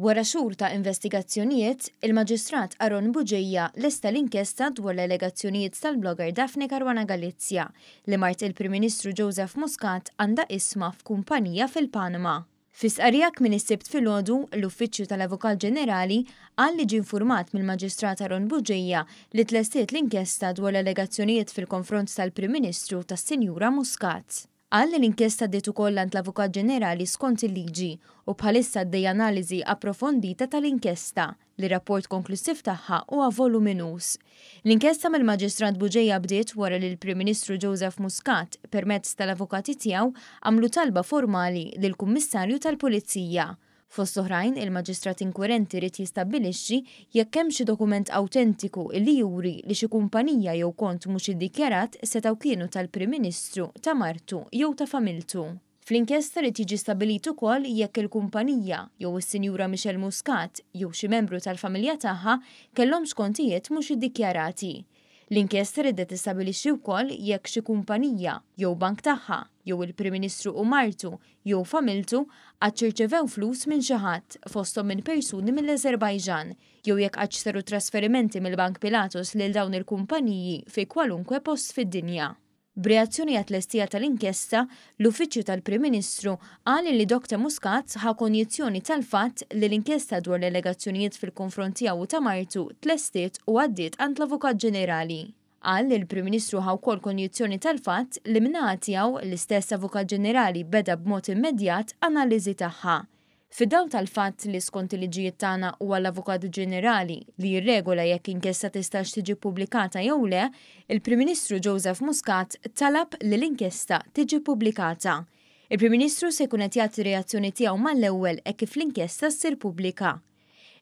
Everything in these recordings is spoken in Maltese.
Wara xhur ta' investigazzjonijiet, il-Maġistrat Aaron Bugeja lesta l-inkjesta dwar l-allegazzjonijiet tal-blogger Daphne Caruana Galizia li mart il-Prim Ministru Joseph Muscat għandha isma f'kumpanija fil-Panama. Fis-qarrijak minn s-Sibt filgħodu, l-uffiċċju tal-Avukat Ġenerali qal li ġie infurmat mill-Maġistrat Aaron Bugeja li tlestiet l-inkjesta dwar l-allegazzjonijiet fil-konfront tal-Prim Ministru tas-Sinjura Muscat. Qal li l-inkjesta ddiet ukoll għand l-Avukat Ġenerali skont il-liġi u bħalissa għaddej analiżi approfondita tal-inkjesta li rapport konklusiv tagħha huwa voluminus. L-inkjesta mill-Maġistrat Bugeja bdiet wara li l-Prim Ministru Joseph Muscat permezz tal-avukati tiegħu għamlu talba formali lill-Kummissarju tal-Pulizija. Fost oħrajn, il-Maġistrat inkwirenti rid jistabbilixxi jekk hemm xi dokument awtentiku li juri li xi kumpanija jew kont mhux iddikjarat setgħu kienu tal-Prim Ministru, ta' martu jew ta' familtu. Fl-inkjesta rid jiġi stabbilit ukoll jekk il-kumpanija jew is-Sinjura Michelle Muscat jew xi membru tal-familja tagħha kellhomx kontijiet mhux iddikjarati. L-inkjesta riddet tistabbilixxi wkoll jekk xi kumpanija jew bank tagħha jew il-Prim Ministru u martu jew familtu qatt ċirċevew flus minn xi ħadd fosthom minn persuni mill-Azerbajġan jew jekk qatt saru trasferimenti mill-Bank Pilatus lil dawn il-kumpaniji fi kwalunkwe post fid-dinja. B'reazzjoni għat-tlestija tal-inkjesta, l-uffiċċju tal-Prim Ministru qal li Dr. Muscat ħa konjizzjoni tal-fatt li l-inkjesta dwar l-allegazzjonijiet fil-konfront tiegħu ta' martu tlestiet u għaddiet għand l-Avukat Ġenerali. Qal li l-Prim Ministru ħa wkoll konjizzjoni tal-fatt li min-naħa tiegħu l-istess Avukat Ġenerali beda b'mod immedjat analiżi tagħha. Fid-dawl tal-fatt li skont il-liġijiet tagħna huwa l-Avukat Ġenerali li jirregola jekk inkjesta tistax tiġi pubblikata jew le, il-Prim Ministru Joseph Muscat talab li l-inkjesta tiġi pubblikata. Il-Prim Ministru se jkun qed jagħti reazzjoni tiegħu mal-ewwel hekk kif l-inkjesta ssir pubblika.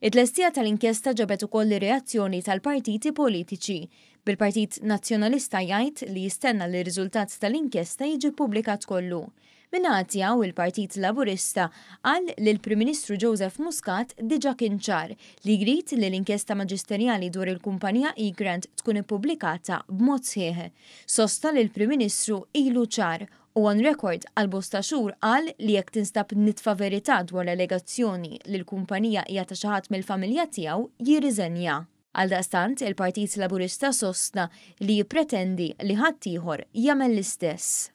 It-tlestija tal-inkjesta ġabet ukoll reazzjoni tal-partiti politiċi. Bil-Partit Nazzjonalista jgħid li jistenna li r-riżultat tal-inkjesta jiġi ppubblikat kollu. Min-naħa tiegħu il-Partit Laburista qal li l-Prim Ministru Joseph Muscat diġà kien ċar li jrid li l-inkjesta maġisterjali dwar il-Kumpanija Egrant tkun ippubblikata b'mod sħiħ. Sosta li l-Prim Ministru ilu ċar u on record għal bosta xhur qal li jekk tinstab nitfa' verità dwar l-allegazzjoni li l-kumpanija hija ta' xi ħadd mill-familja tiegħu jirriżenja. Għaldaqstant, il-Partit Laburista sostna li jippretendi li ħadd ieħor jagħmel l-istess.